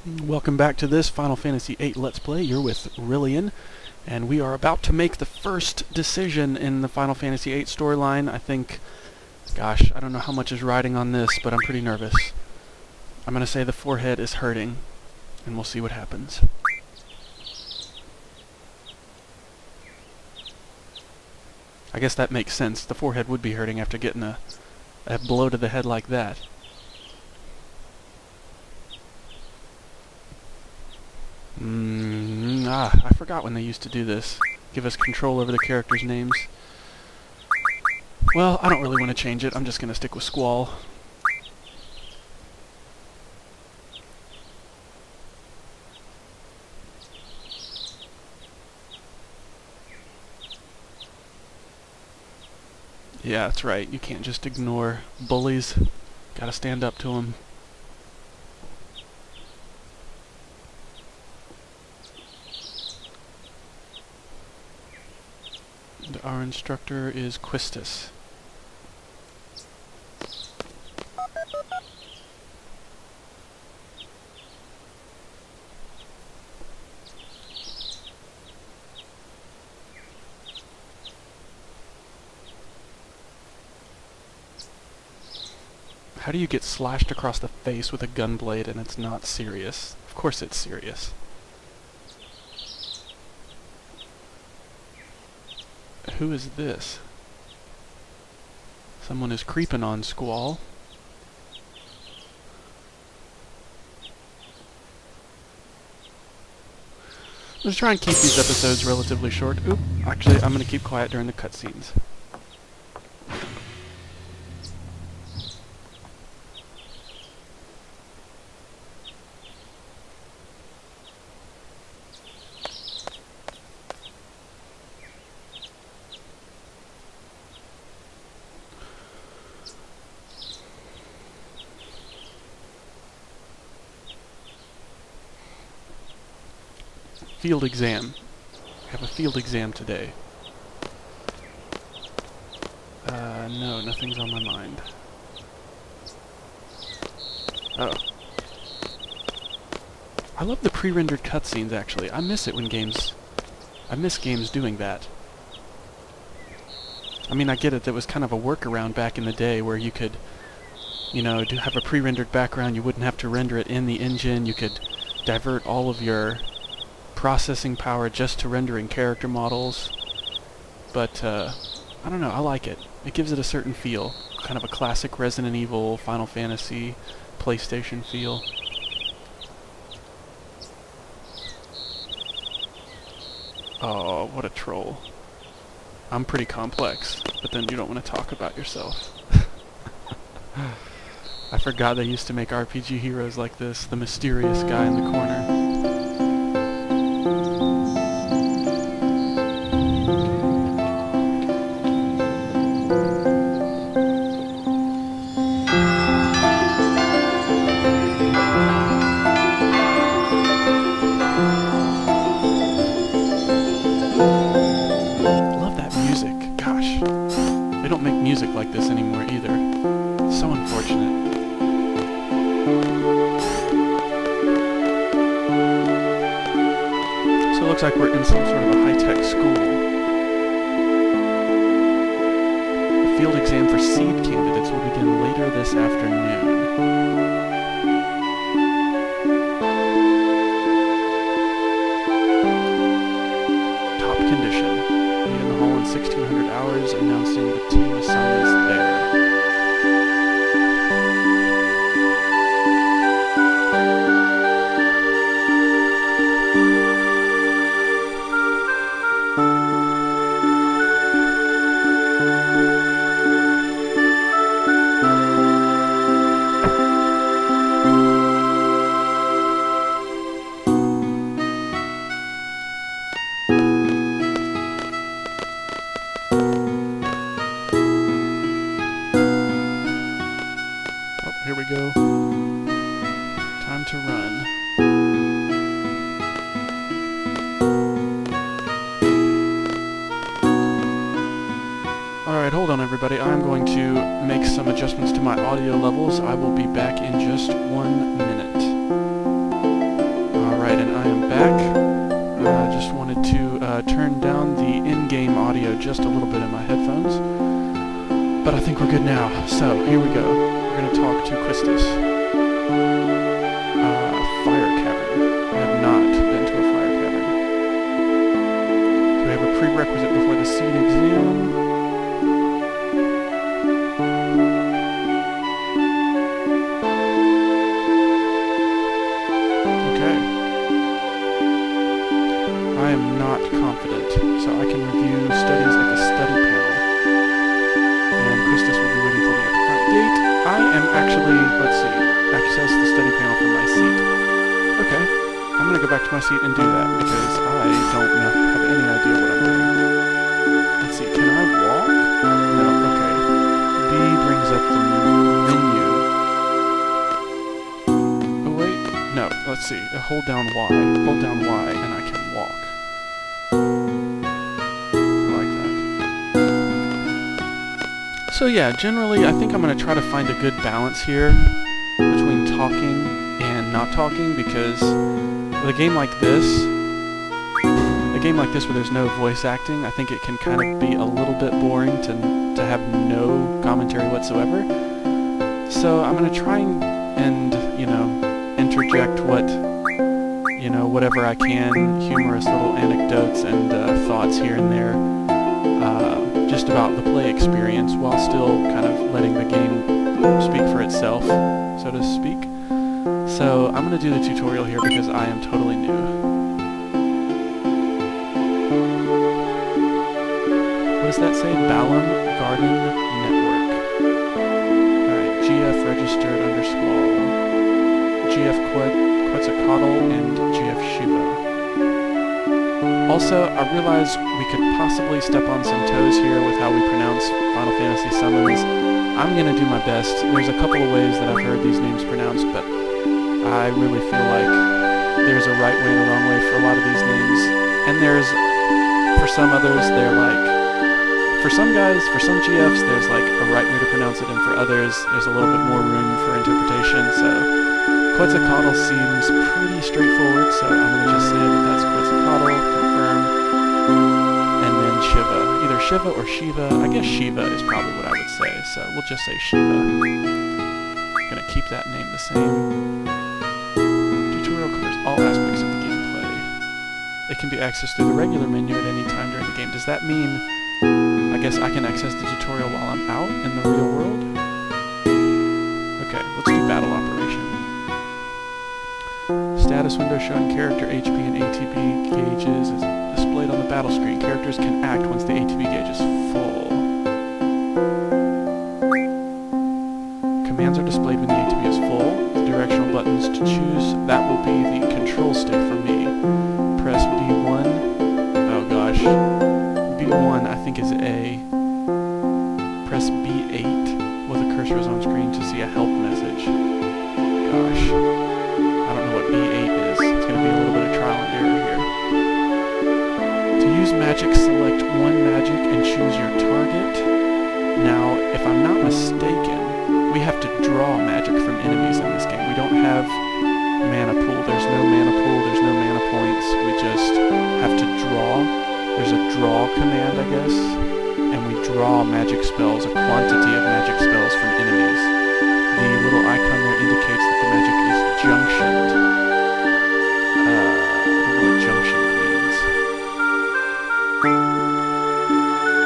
Welcome back to this Final Fantasy VIII Let's Play. You're with Rillian, and we are about to make the first decision in the Final Fantasy VIII storyline. I think, gosh, I don't know how much is riding on this, but I'm pretty nervous. I'm going to say the forehead is hurting, and we'll see what happens. I guess that makes sense. The forehead would be hurting after getting a blow to the head like that. I forgot when they used to do this. Give us control over the characters' names. Well, I don't really want to change it. I'm just going to stick with Squall. Yeah, that's right. You can't just ignore bullies. Gotta stand up to them. And our instructor is Quistis. How do you get slashed across the face with a gun blade and it's not serious? Of course it's serious. Who is this? Someone is creeping on Squall. Let's try and keep these episodes relatively short. Oop, actually I'm going to keep quiet during the cutscenes. Field exam. We have a field exam today. No, nothing's on my mind. Oh. I love the pre-rendered cutscenes, actually. I miss it when games... I miss games doing that. I mean, I get it, that was kind of a workaround back in the day where you could, you know, have a pre-rendered background, you wouldn't have to render it in the engine, you could divert all of your processing power just to rendering character models, but I don't know, I like it. It gives it a certain feel, kind of a classic Resident Evil, Final Fantasy, PlayStation feel. Oh, what a troll. I'm pretty complex, but then you don't want to talk about yourself. I forgot they used to make RPG heroes like this, the mysterious guy in the corner. Music like this anymore either. So unfortunate. So it looks like we're in some sort of a high-tech school. The field exam for seed candidates will begin later this afternoon. Top condition. Be in the hall in 1600 hours, announcing the team assignments there. Here we go. Time to run. Alright, hold on everybody. I'm going to make some adjustments to my audio levels. I will be back in just 1 minute. just a little bit in my headphones. But I think we're good now. So, here we go. We're going to talk to Quistis. Fire cavern. I have not been to a fire cavern. So we have a prerequisite before the seed exam. I am not confident, so I can review studies at the study panel. And Quistis will be waiting for me at the front gate. I am actually, let's see, access the study panel from my seat. Okay, I'm going to go back to my seat and do that, because I don't have any idea what I'm doing. Let's see, can I walk? No, okay. B brings up the menu. Oh wait, no, let's see, hold down Y. Hold down Y and I can walk. So yeah, generally I think I'm going to try to find a good balance here between talking and not talking, because with a game like this where there's no voice acting, I think it can kind of be a little bit boring to have no commentary whatsoever. So I'm going to try and interject whatever I can, humorous little anecdotes and thoughts here and there. Just about the play experience, while still kind of letting the game speak for itself, so to speak. So I'm going to do the tutorial here because I am totally new. What does that say? Balam Garden Network. Alright, GF registered under Squall. GF Quetzalcoatl and GF Shiva. Also, I realize we could possibly step on some toes here with how we pronounce Final Fantasy summons. I'm going to do my best. There's a couple of ways that I've heard these names pronounced, but I really feel like there's a right way and a wrong way for a lot of these names. And for some others, they're like, for some guys, for some GFs, there's like a right way to pronounce it, and for others, there's a little bit more room for interpretation, so Quetzalcoatl seems pretty straightforward, so I'm going to just say that that's Quetzalcoatl, confirm, and then Shiva. Either Shiva or Shiva. I guess Shiva is probably what I would say, so we'll just say Shiva. I'm going to keep that name the same. Tutorial covers all aspects of the gameplay. It can be accessed through the regular menu at any time during the game. Does that mean, I guess I can access the tutorial while I'm out in the real world? Okay, let's do battle operation. Status window showing character HP and ATB gauges is displayed on the battle screen. Characters can act once the ATB gauge is full. Commands are displayed when the ATB is full. The directional buttons to choose, that will be the control stick for me. Press B1. Oh gosh. B1 I think is A. Press B8 while the cursor is on screen to see a help message. Gosh. I don't know what B8 is. It's going to be a little bit of trial and error here. To use magic, select one magic and choose your target. Now, if I'm not mistaken, we have to draw magic from enemies in this game. We don't have mana pool. There's no mana pool. There's no mana points. We just have to draw. There's a draw command, I guess. And we draw magic spells, a quantity of magic spells from enemies. The little icon there indicates that the magic is junctioned. I don't know what junction means.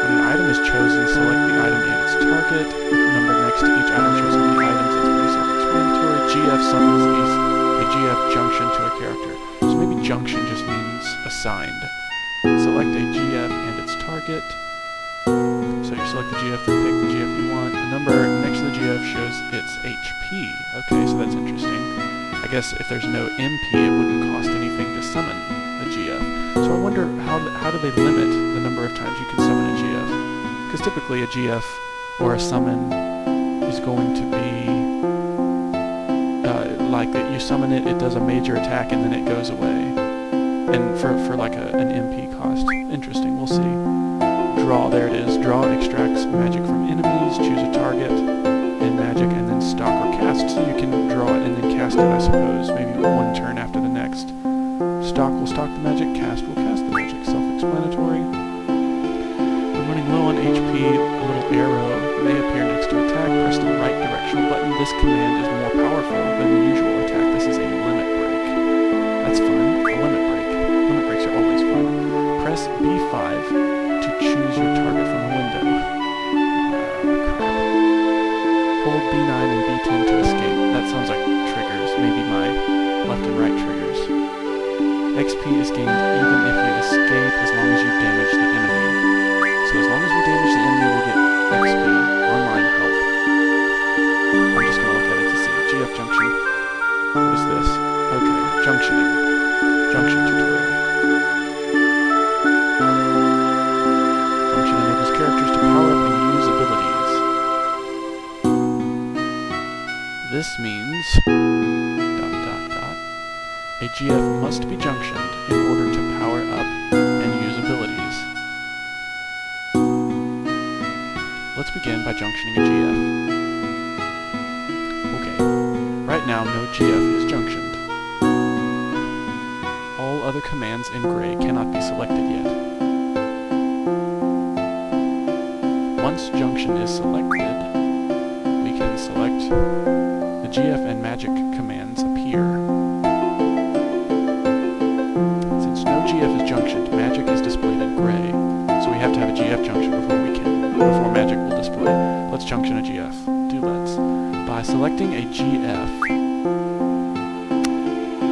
When an item is chosen, select the item and its target. The number next to each item shows how many items. It's pretty self-explanatory. GF summons a GF junction to a character. So maybe junction just means assigned. Select a GF and its target. So you select the GF, then pick the GF you want. The number next to the GF shows its HP. Okay, so that's interesting. I guess if there's no MP, it wouldn't cost anything to summon a GF. So I wonder how do they limit the number of times you can summon a GF? Because typically a GF or a summon is going to be like that. You summon it, it does a major attack, and then it goes away. And for like an MP cost. Interesting, we'll see. Draw, there it is. Draw extracts magic from enemies, choose a target, and magic, and then stock or cast. So you can draw it and then cast it, I suppose. Maybe one turn after the next. Stock will stock the magic, cast will cast the magic. Self-explanatory. When HP, a little arrow may appear next to attack. Press the right directional button. This command is more powerful than the usual attack. This is a limit break. That's fun. A limit break. Limit breaks are always fun. Press B5 to choose your target from a window. Crap. Hold B9 and B10 to escape. That sounds like triggers. Maybe my left and right triggers. XP is gained even if you escape as long as you damage the enemy. So as long as we damage the enemy, we'll get XP. Online help. I'm just going to look at it to see. GF junction. What is this? Okay, junctioning. Junction tutorial. Junction enables characters to power up and use abilities. This means... A GF must be junctioned in order to power up and use abilities. Let's begin by junctioning a GF. Okay, right now no GF is junctioned. All other commands in gray cannot be selected yet. Once junction is selected, we can select the GF and magic commands appear. GF is junctioned, magic is displayed in gray. So we have to have a GF junction before magic will display. Let's junction a GF. Let's. By selecting a GF,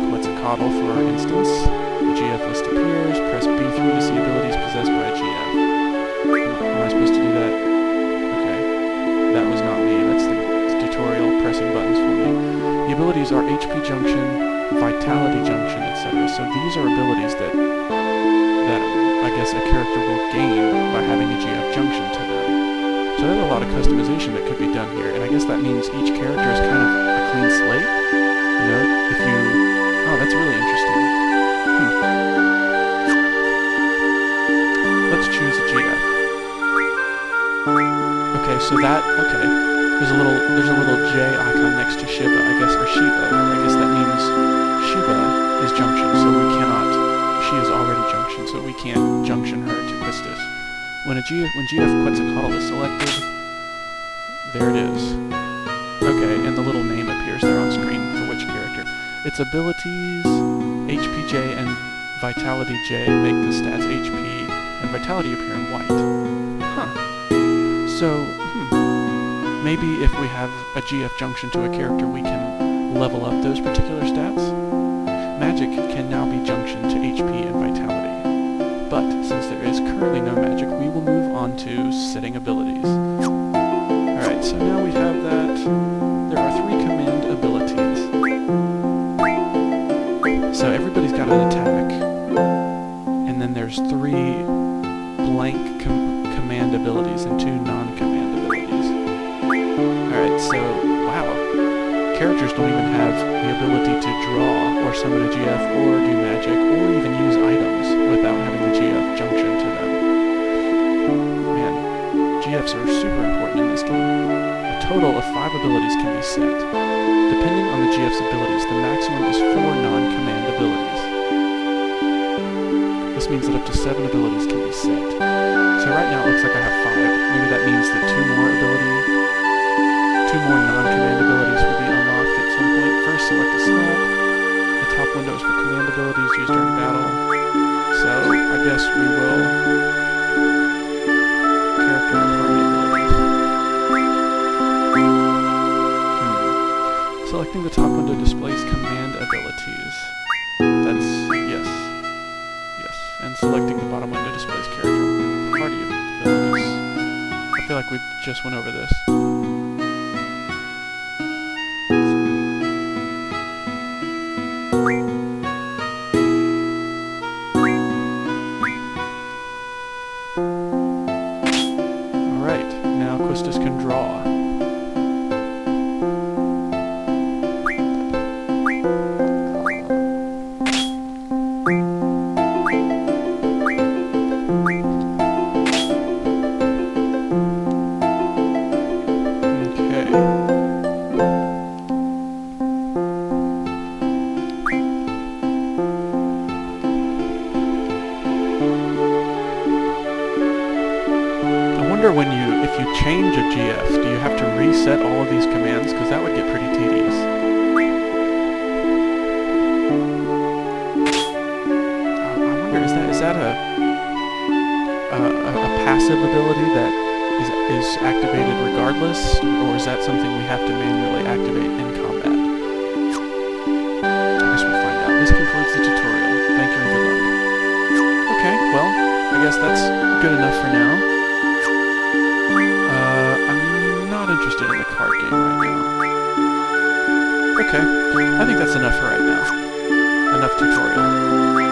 Quetzalcoatl for instance, the GF list appears. Press B3 to see abilities possessed by a GF. Am I supposed to do that? Okay. That was not me. That's the tutorial pressing buttons for me. The abilities are HP junction, Vitality junction, etc. So these are abilities that I guess a character will gain by having a GF junction to them. So there's a lot of customization that could be done here, and I guess that means each character is kind of a clean slate. You know, if you... Oh, that's really interesting. Let's choose a GF. Okay, so that... Okay. There's a little J icon next to Shiva, I guess, or Shiva. I guess that means Shiva is junctioned, so we cannot... She is already junctioned, so we can't junction her to Quistis. When GF Quetzalcoatl is selected, there it is. Okay, and the little name appears there on screen for which character. Its abilities, HPJ and Vitality J, make the stats HP and Vitality appear in white. Huh. So, maybe if we have a GF junction to a character, we can level up those particular stats? Magic can now be junctioned to HP and Vitality. But, since there is currently no magic, we will move on to setting abilities. Alright, so now we have that. There are 3 command abilities. So everybody's got an attack, and then there's 3 blank command abilities and 2 non-command abilities. Alright, so, wow. Characters don't even have the ability to draw or summon a GF or do magic or even use items without having the GF junction to them. Man, GFs are super important in this game. A total of 5 abilities can be set. Depending on the GF's abilities, the maximum is 4 non-command abilities. This means that up to 7 abilities can be set. So right now it looks like I have 5. Maybe that means that 2 more non-command abilities will be unlocked at some point. First, select a slot. The top window is for command abilities used during battle. So, I guess we will... Character and party abilities. Selecting the top window displays command abilities. That's... yes. Yes. And selecting the bottom window displays character and party abilities. I feel like we just went over this. Quistis can draw. GF? Do you have to reset all of these commands? Because that would get pretty tedious. I wonder, is that a passive ability that is activated regardless, or is that something we have to manually activate in combat? I guess we'll find out. This concludes the tutorial. Thank you and good luck. Okay, well, I guess that's good enough for now. I'm not interested in the card game right now. Okay, I think that's enough for right now. Enough tutorial.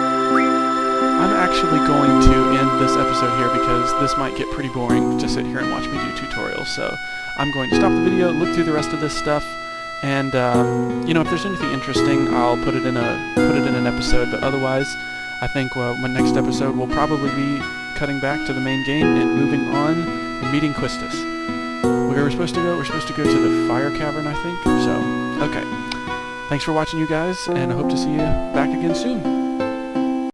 I'm actually going to end this episode here because this might get pretty boring to sit here and watch me do tutorials. So I'm going to stop the video, look through the rest of this stuff, and you know, if there's anything interesting, I'll put it in an episode. But otherwise, I think my next episode will probably be cutting back to the main game and moving on and meeting Quistis. Where we're supposed to go? We're supposed to go to the Fire Cavern, I think. So, okay. Thanks for watching, you guys, and I hope to see you back again soon.